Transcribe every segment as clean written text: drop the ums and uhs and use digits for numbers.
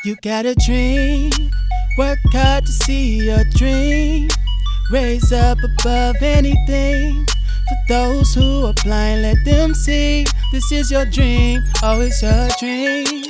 You got a dream, work hard to see your dream. Raise up above anything. For those who are blind, let them see. This is your dream, always your dream.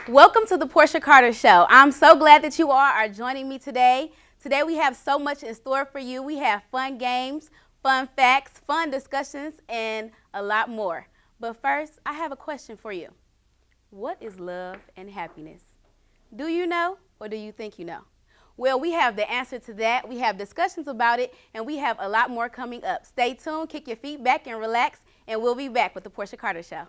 Welcome to the Porchia Carter Show. I'm so glad that you all are joining me today. Today we have so much in store for you. We have fun games, fun facts, fun discussions, and a lot more. But first, I have a question for you. What is love and happiness? Do you know, or do you think you know? Well, we have the answer to that. We have discussions about it, and we have a lot more coming up. Stay tuned, kick your feet back, and relax, and we'll be back with the Porchia Carter Show.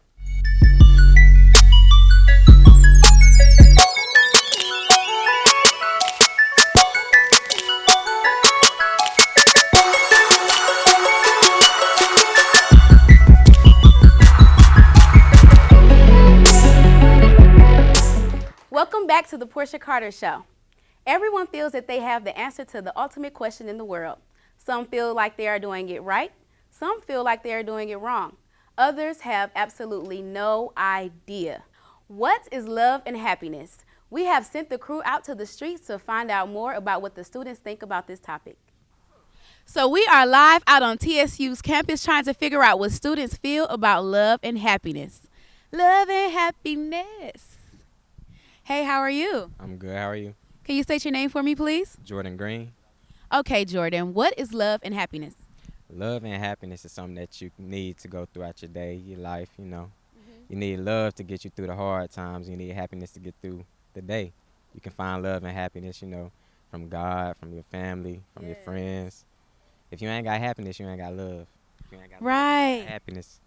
Welcome back to the Porchia Carter Show. Everyone feels that they have the answer to the ultimate question in the world. Some feel like they are doing it right. Some feel like they are doing it wrong. Others have absolutely no idea. What is love and happiness? We have sent the crew out to the streets to find out more about what the students think about this topic. So we are live out on TSU's campus trying to figure out what students feel about love and happiness. Love and happiness. Hey, how are you? I'm good. How are you? Can you state your name for me, please? Jordan Green. Okay, Jordan. What is love and happiness? Love and happiness is something that you need to go throughout your day, your life, you know. You need love to get you through the hard times. You need happiness to get through the day. You can find love and happiness, you know, from God, from your family, from your friends. If you ain't got happiness, you ain't got love. If you ain't got love, you ain't got happiness.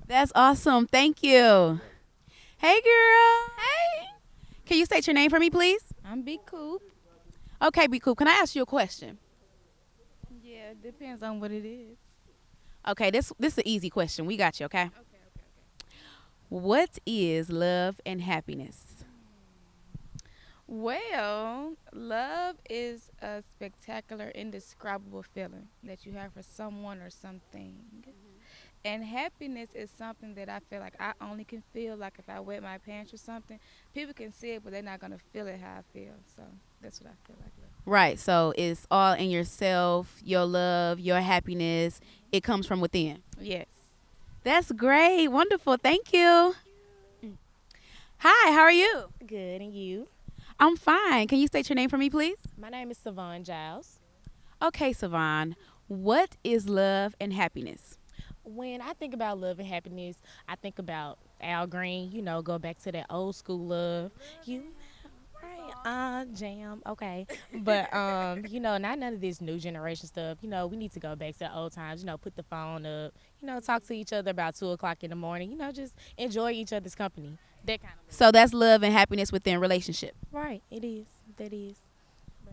That's awesome. Thank you. Hey, girl. Hey. Can you state your name for me, please? I'm Big Coop. Okay, Big Coop. Can I ask you a question? Yeah, it depends on what it is. Okay, this is an easy question. We got you, okay? Okay. What is love and happiness? Well, love is a spectacular, indescribable feeling that you have for someone or something. And happiness is something that I feel like I only can feel. Like if I wet my pants or something, people can see it, but they're not going to feel it how I feel. So that's what I feel like. Right, so it's all in yourself, your love, your happiness. It comes from within. Yes. That's great. Wonderful. Thank you. Hi, how are you? Good, and you? I'm fine. Can you state your name for me, please? My name is Savon Giles. Okay, Savon. What is love and happiness? When I think about love and happiness, I think about Al Green, you know, go back to that old school love. You right, jam, okay. But you know, not none of this new generation stuff. You know, we need to go back to the old times, you know, put the phone up, you know, talk to each other about 2:00 in the morning, you know, just enjoy each other's company. That kind of love. So that's love and happiness within relationship. Right, it is. That is.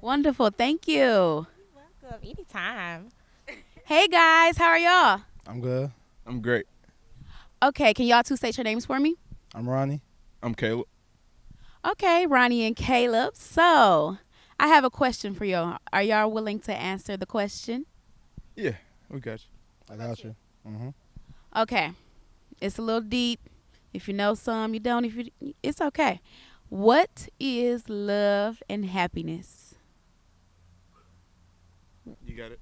Wonderful. Thank you. You're welcome. Anytime. Hey guys, how are y'all? I'm good. I'm great. Okay, can y'all two state your names for me? I'm Ronnie. I'm Caleb. Okay, Ronnie and Caleb. So, I have a question for y'all. Are y'all willing to answer the question? Yeah, we got you. I got you. Mm-hmm. Okay. It's a little deep. If you know some, you don't. It's okay. What is love and happiness? You got it.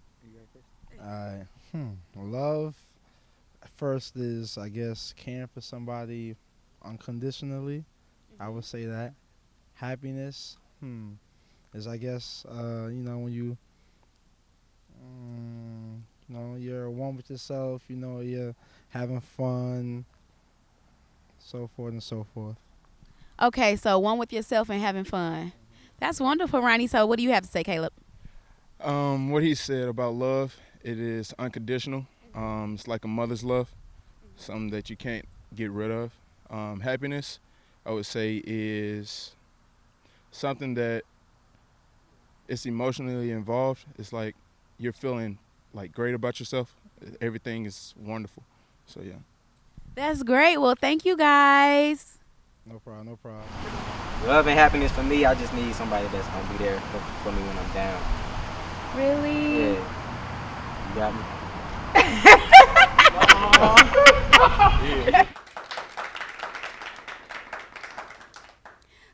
All right. Love first is, I guess, caring for somebody unconditionally. I would say that. Happiness is, I guess, you know, when you know, you're one with yourself, you know, you're having fun, so forth and so forth. Okay, so one with yourself and having fun. That's wonderful, Ronnie. So what do you have to say, Caleb? What he said about love, it is unconditional. It's like a mother's love, something that you can't get rid of. Happiness, I would say, is something that it's emotionally involved. It's like you're feeling like great about yourself. Everything is wonderful. So yeah. That's great. Well, thank you guys. No problem, no problem. Love and happiness for me, I just need somebody that's gonna be there for me when I'm down. Really? Yeah. You got me?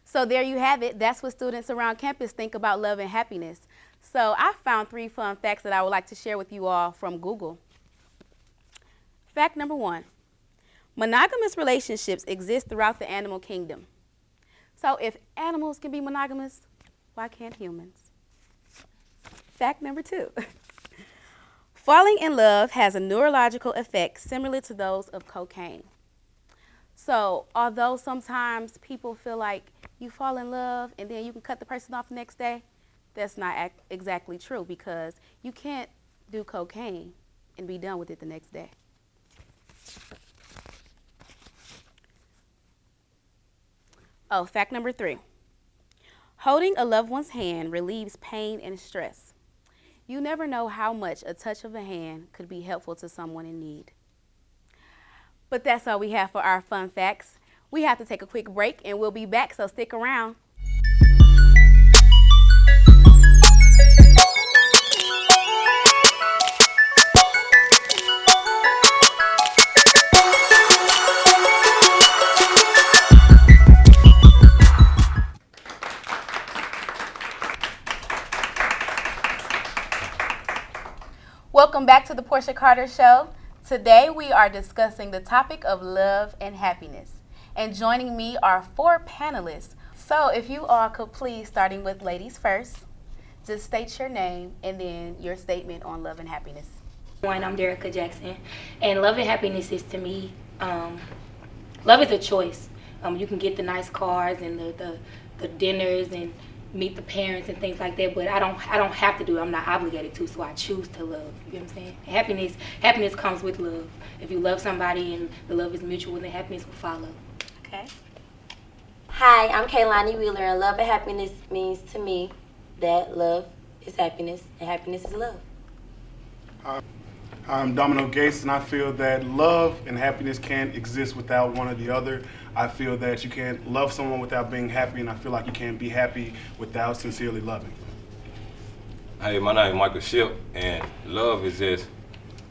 So there you have it. That's what students around campus think about love and happiness. So I found 3 fun facts that I would like to share with you all from Google. Fact number 1, monogamous relationships exist throughout the animal kingdom. So if animals can be monogamous, why can't humans? Fact number 2, falling in love has a neurological effect similar to those of cocaine. So although sometimes people feel like you fall in love and then you can cut the person off the next day, that's not exactly true, because you can't do cocaine and be done with it the next day. Oh, fact number 3. Holding a loved one's hand relieves pain and stress. You never know how much a touch of a hand could be helpful to someone in need. But that's all we have for our fun facts. We have to take a quick break and we'll be back, so stick around. Welcome back to the Porchia Carter Show. Today we are discussing the topic of love and happiness. And joining me are 4 panelists. So if you all could please, starting with ladies first, just state your name and then your statement on love and happiness. I'm Derica Jackson, and love and happiness is, to me, love is a choice. You can get the nice cars and the dinners and meet the parents and things like that, but I don't have to do it. I'm not obligated to, so I choose to love. You know what I'm saying? Happiness comes with love. If you love somebody and the love is mutual, then happiness will follow. Okay. Hi, I'm Kaylani Wheeler, and love and happiness means to me that love is happiness and happiness is love. I'm Domino Gates, and I feel that love and happiness can't exist without one or the other. I feel that you can't love someone without being happy, and I feel like you can't be happy without sincerely loving. Hey, my name is Michael Ship, and love is just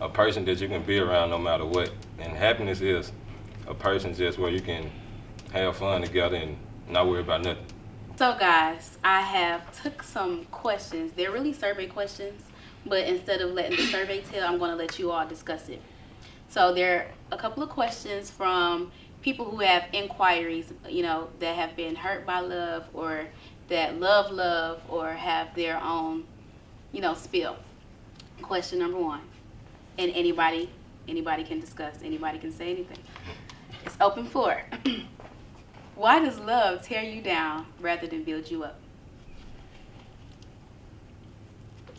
a person that you can be around no matter what. And happiness is a person just where you can have fun together and not worry about nothing. So guys, I have took some questions. They're really survey questions, but instead of letting the survey tell, I'm going to let you all discuss it. So there are a couple of questions from people who have inquiries, that have been hurt by love or that love or have their own, spill. Question number 1, and anybody can discuss, anybody can say anything. It's open floor. Why does love tear you down rather than build you up?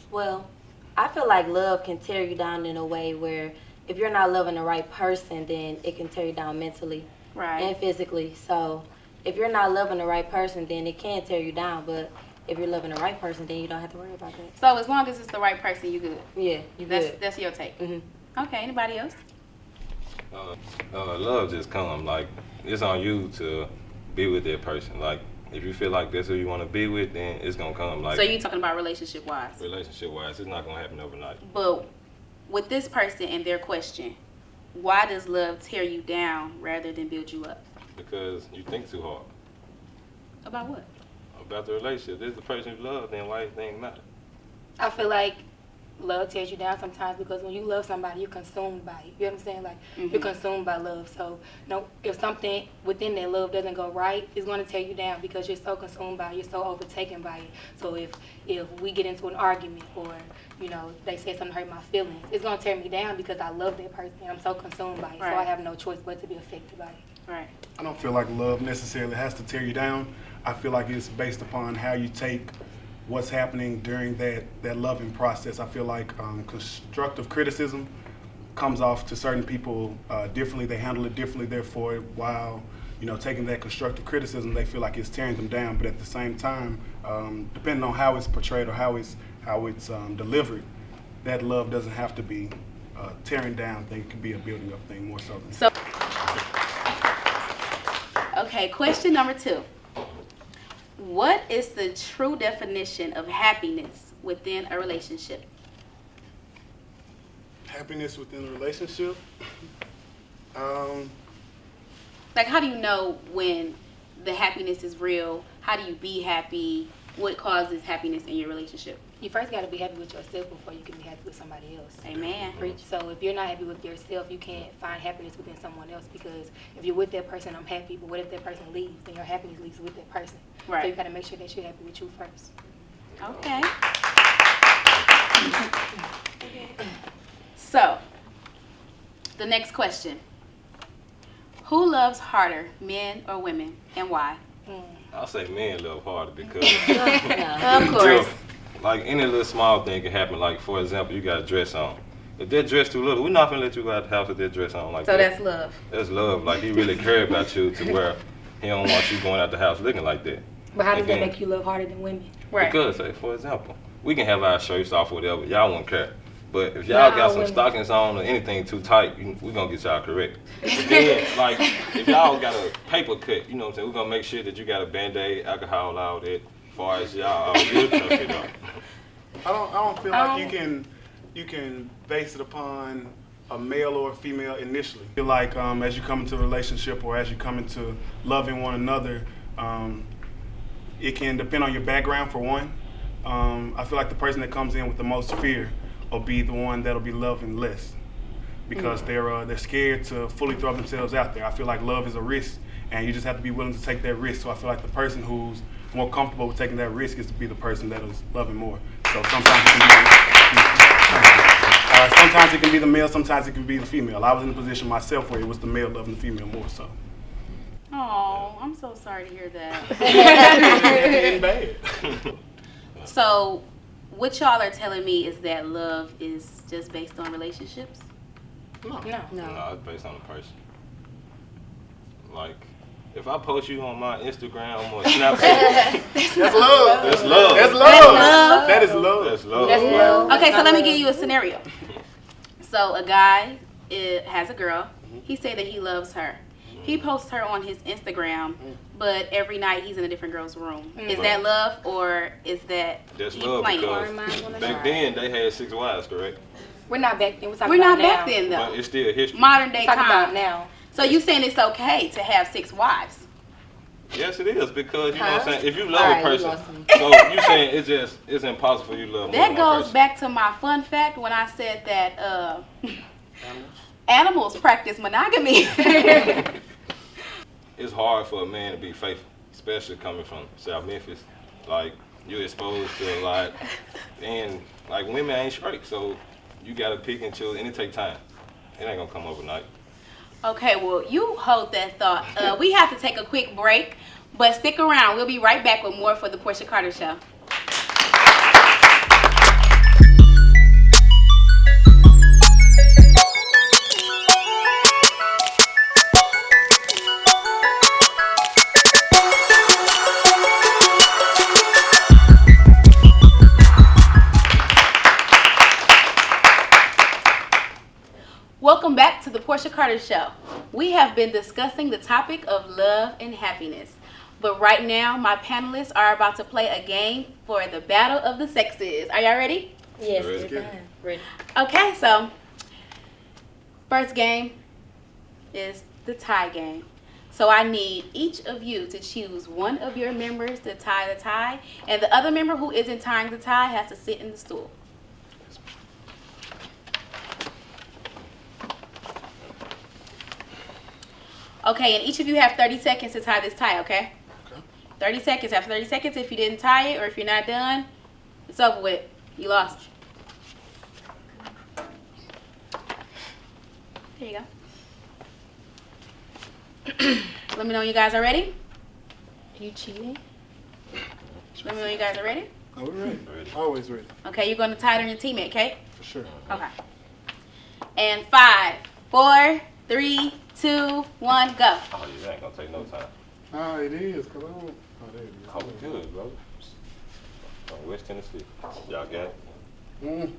Well, I feel like love can tear you down in a way where if you're not loving the right person, then it can tear you down mentally and physically. So if you're not loving the right person, then it can tear you down. But if you're loving the right person, then you don't have to worry about that. So as long as it's the right person, you good? Yeah, you good. That's your take? Mm-hmm. Okay, anybody else? Love just comes. Like, it's on you to be with that person. Like, if you feel like that's who you want to be with, then it's going to come. Like, so you talking about relationship-wise? Relationship-wise, it's not going to happen overnight. But with this person and their question, why does love tear you down rather than build you up? Because you think too hard. About what? About the relationship. This is the person you love, then why anything matter? I feel like love tears you down sometimes because when you love somebody, you're consumed by it. You know what I'm saying? Like, you're consumed by love. So, if something within that love doesn't go right, it's going to tear you down because you're so consumed by it. You're so overtaken by it. So if we get into an argument or, they say something hurt my feelings, it's going to tear me down because I love that person and I'm so consumed by it. Right. So I have no choice but to be affected by it. Right. I don't feel like love necessarily has to tear you down. I feel like it's based upon how you take what's happening during that loving process. I feel like constructive criticism comes off to certain people differently. They handle it differently. Therefore, while taking that constructive criticism, they feel like it's tearing them down. But at the same time, depending on how it's portrayed or how it's delivered, that love doesn't have to be tearing down thing. It can be a building up thing more so than. Okay, question number 2. What is the true definition of happiness within a relationship? Happiness within a relationship. Like, how do you know when the happiness is real? How do you be happy? What causes happiness in your relationship? You first got to be happy with yourself before you can be happy with somebody else. Amen. Preach. So if you're not happy with yourself, you can't find happiness within someone else, because if you're with that person, I'm happy, but what if that person leaves? Then your happiness leaves with that person. Right. So you got to make sure that you're happy with you first. Okay. So, the next question. Who loves harder, men or women, and why? I'll say men love harder because Of course. like any little small thing can happen. Like, for example, you got a dress on. If that dress too little, we're not gonna let you go out the house with that dress on like So that. that's love. That's love. Like, he really cared about you to where he don't want you going out the house looking like that. But how does that Again, make you love harder than women? Right. Because, say, for example, we can have our shirts off or whatever. Y'all won't care. But if y'all got some stockings on or anything too tight, we're going to get y'all correct. Then, like, if y'all got a paper cut, you know what I'm saying, we're going to make sure that you got a Band-Aid, alcohol, all that, as far as y'all, you'll tough it up. I don't feel like you can base it upon a male or a female initially. I feel like as you come into a relationship or as you come into loving one another, it can depend on your background for one. I feel like the person that comes in with the most fear will be the one that'll be loving less, because they're scared to fully throw themselves out there. I feel like love is a risk, and you just have to be willing to take that risk. So I feel like the person who's more comfortable with taking that risk is to be the person that is loving more. So sometimes it can be the male, sometimes it can be the female. I was in a position myself where it was the male loving the female more so. Oh, I'm so sorry to hear that. It's bad. So, what y'all are telling me is that love is just based on relationships? No, it's based on the person. Like, if I post you on my Instagram or Snapchat, That's love. that's love. That's love. That is love. That's love. That's love. Okay, so let me give you a scenario. So, a guy has a girl. He said that he loves her. He posts her on his Instagram, but every night he's in a different girl's room. Is that love, or is that That's you love playing? because back then they had 6 wives, correct? We're not back then. We're not back then, though. But it's still history. Modern day Talk about time. now. So you saying it's okay to have 6 wives? Yes, it is, because you know what I'm saying. If you love a person, so you saying it's impossible for you to love more That than one goes person. back to my fun fact when I said that animals practice monogamy. It's hard for a man to be faithful, especially coming from South Memphis. Like, you're exposed to a lot, and like women ain't straight, so you gotta pick and choose, and it take time. It ain't gonna come overnight. Okay, well, you hold that thought. We have to take a quick break, but stick around. We'll be right back with more for the Porchia Carter Show. Welcome back to the Porchia Carter Show. We have been discussing the topic of love and happiness. But right now, my panelists are about to play a game for the battle of the sexes. Are y'all ready? Yes, Ready. Okay, so first game is the tie game. So I need each of you to choose one of your members to tie the tie, and the other member who isn't tying the tie has to sit in the stool. Okay, and each of you have 30 seconds to tie this tie, okay? 30 seconds. After 30 seconds, if you didn't tie it or if you're not done, it's over with. You lost. There you go. Let me know when you guys are ready. You cheating? Let me know when you guys are ready. Oh, we're ready. Always ready. Okay, you're going to tie it on your teammate, okay? For sure. Okay. And 5, 4, 3, 2, 1, go. Oh, you ain't gonna take no time. Ah, it is, cause I don't. Oh, there it is. Oh, good, bro. From West Tennessee. Y'all got it?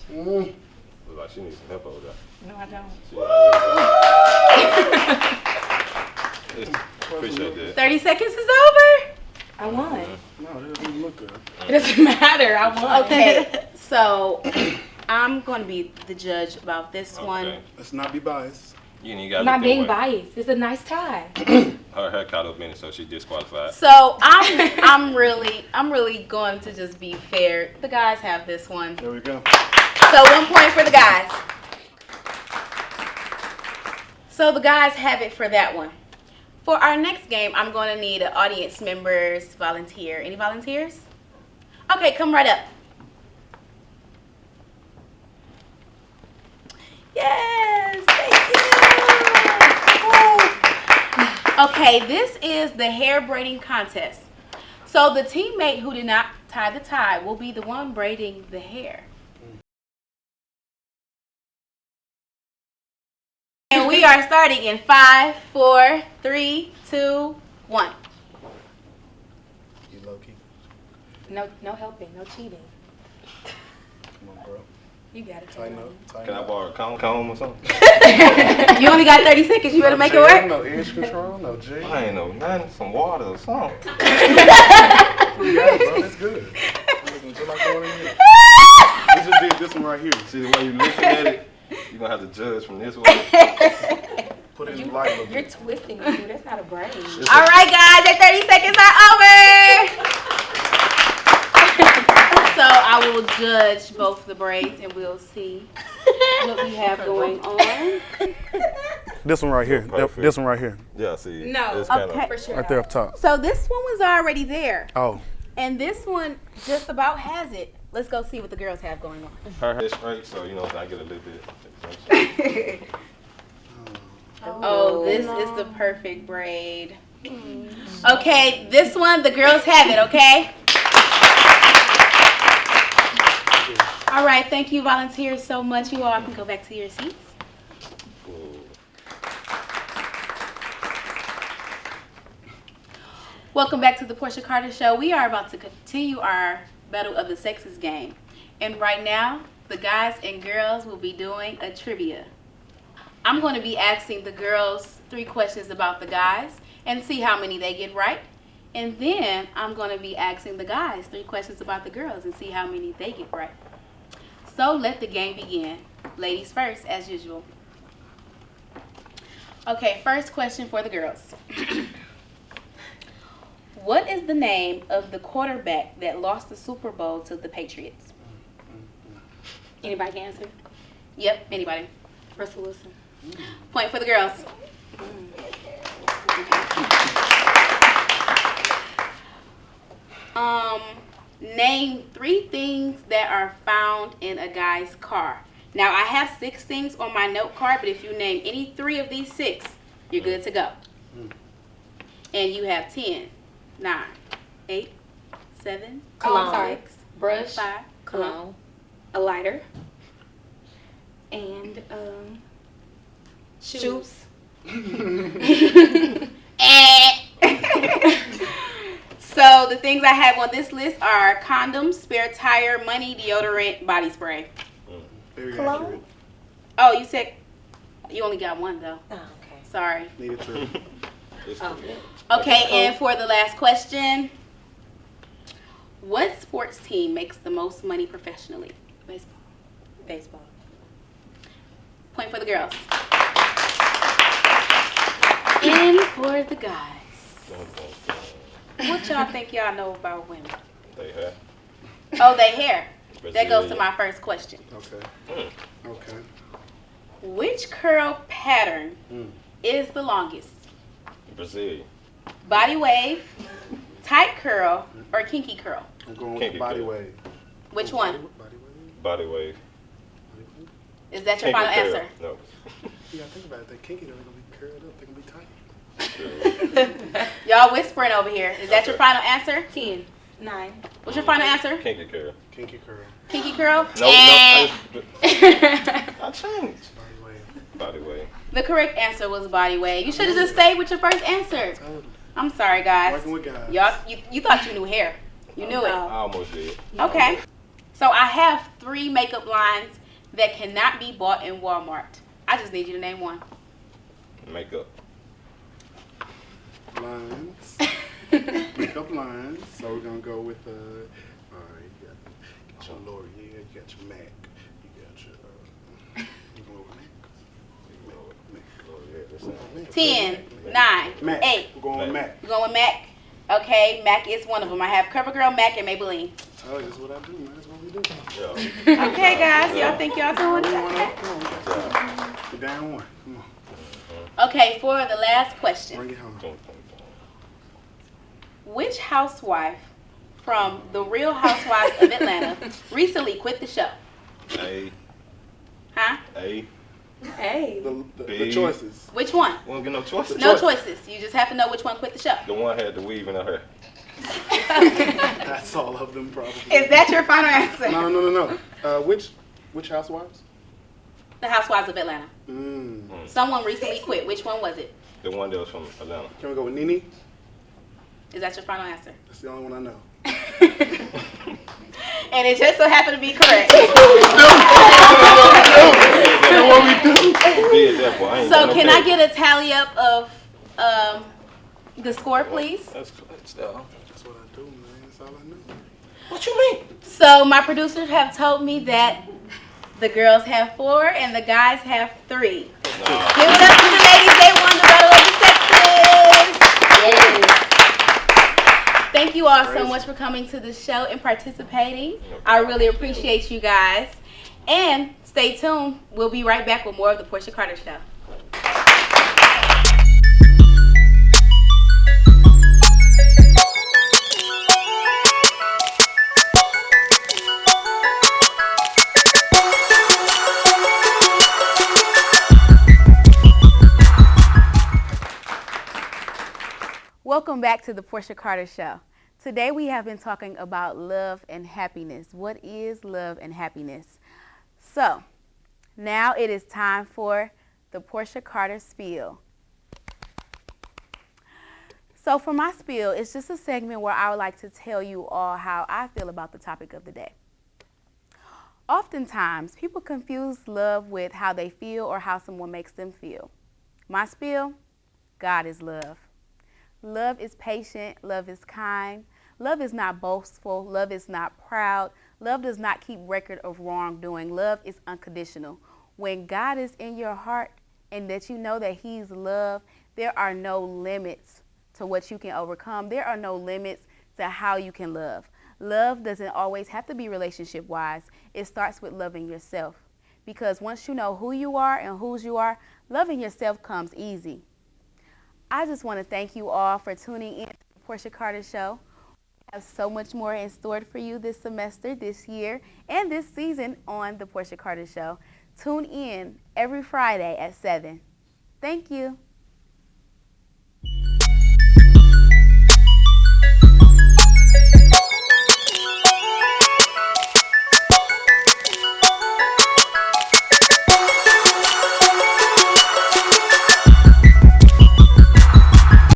Look like she needs some help over there. No, I don't. She already Appreciate that. 30 seconds is over. I won. No, that doesn't look good. It doesn't matter. I won. Okay, so I'm going to be the judge about this one. Okay. Let's not be biased. You ain't got I'm not being biased. It's a nice tie. Her hair caught up in it, so she disqualified. So I'm really going to just be fair. The guys have this one. There we go. So 1 point for the guys. So the guys have it for that one. For our next game, I'm going to need an audience members volunteer. Any volunteers? Okay, come right up. Yes, thank you. Okay, this is the hair braiding contest. So the teammate who did not tie the tie will be the one braiding the hair. And we are starting in 5, 4, 3, 2, 1. You low key. No helping. No cheating. Come on, bro. You got it. Tighten up. Tighten Can I up. borrow a comb or something? You only got 30 seconds. You better make it work. No edge control. No G. I ain't know nothing. Some water or something. You got it, bro. That's good. I'm looking just like going in here. We just did this one right here. See the way you looking at it? You're going to have to judge from this way. Put it in the light a little You're bit. twisting me. That's not a braid. All right, guys. Your 30 seconds are over. So I will judge both the braids, and we'll see what we have going on. This one right here. Perfect. This one right here. Yeah, see. No, it's kinda, okay. For sure. Right there up top. So this one was already there, Oh. and this one just about has it. Let's go see what the girls have going on. Her hair straight, so, you know, I get a little bit. Oh, this is the perfect braid. Okay, this one, the girls have it, okay? All right, thank you, volunteers, so much. You all can go back to your seats. Welcome back to the Porchia Carter Show. We are about to continue our Battle of the Sexes game. And right now, the guys and girls will be doing a trivia. I'm going to be asking the girls 3 questions about the guys and see how many they get right. And then I'm going to be asking the guys 3 questions about the girls and see how many they get right. So let the game begin. Ladies first, as usual. Okay, first question for the girls. What is the name of the quarterback that lost the Super Bowl to the Patriots? Anybody can answer? Yep, anybody. Russell Wilson. Point for the girls. Name 3 things that are found in a guy's car. Now, I have 6 things on my note card, but if you name any 3 of these 6, you're good to go. And you have 10, 9, 8, 7, Cologne. 6, Brush. 5, Cologne. A lighter. And shoes. So the things I have on this list are condoms, spare tire, money, deodorant, body spray. Very Cologne? accurate. Oh, you said you only got 1 though. Oh, okay. Sorry. Needed to. Okay, and for the last question, what sports team makes the most money professionally? Baseball. Baseball. Point for the girls. And for the guys. What y'all think y'all know about women? They hair. Oh, they hair. That goes to my first question. Okay. Okay. Which curl pattern is the longest? Brazilian. Body wave, tight curl, or kinky curl? I'm going with Kinky the body curl. wave. Which one? Body wave? Body wave. Is that your Kinky final curl. answer? No. You gotta think about it. They kinky, they're gonna be curled up. They're gonna be tight. Y'all whispering over here. Is that your final answer? 10. 9. What's your final answer? Kinky curl. Kinky curl. Kinky curl? No, Eh. I changed. Body wave. Body wave. The correct answer was body wave. You should have just stayed with your first answer. Totally. I'm sorry, guys. Working with guys. Y'all, you thought you knew hair. You knew I it. almost did. Okay. So I have 3 makeup lines that cannot be bought in Walmart. I just need you to name one. Makeup. Pick up lines. So we're gonna go with all right, you got your L'Oreal, you got your Mac, you got your you going with Mac? 10, 9, Mac. 8. We're going with Mac. You're going with Mac? Okay, Mac is one of them. I have CoverGirl, Mac, and Maybelline. Oh, that's what I do, man. That's what we do. Okay, guys. Y'all think y'all doing it? Okay. We're down one. Come on. Okay, for the last question. Bring it home. Which housewife from The Real Housewives of Atlanta recently quit the show? A. Huh? A. Hey. The choices. Which one? We don't get no choices. No choices. You just have to know which one quit the show. The one had the weave in her hair. That's all of them, probably. Is that your final answer? No. Which housewives? The Housewives of Atlanta. Mm. Someone recently quit. Which one was it? The one that was from Atlanta. Can we go with Nene? Is that your final answer? That's the only one I know. And it just so happened to be correct. So can I get a tally up of the score, please? That's what I do, man. That's all I know. What you mean? So my producers have told me that the girls have 4 and the guys have 3. Give it up to the ladies. They won the Battle of the Sexes. Thank you all so much for coming to the show and participating. I really appreciate you guys. And stay tuned. We'll be right back with more of the Porchia Carter Show. Welcome back to the Porchia Carter Show. Today we have been talking about love and happiness. What is love and happiness? So, now it is time for the Porchia Carter Spiel. So for my spiel, it's just a segment where I would like to tell you all how I feel about the topic of the day. Oftentimes, people confuse love with how they feel or how someone makes them feel. My spiel, God is love. Love is patient, love is kind, love is not boastful, love is not proud, love does not keep record of wrongdoing, love is unconditional. When God is in your heart and that you know that He's love, there are no limits to what you can overcome. There are no limits to how you can love. Love doesn't always have to be relationship-wise. It starts with loving yourself. Because once you know who you are and whose you are, loving yourself comes easy. I just want to thank you all for tuning in to the Porchia Carter Show. We have so much more in store for you this semester, this year, and this season on the Porchia Carter Show. Tune in every Friday at 7. Thank you.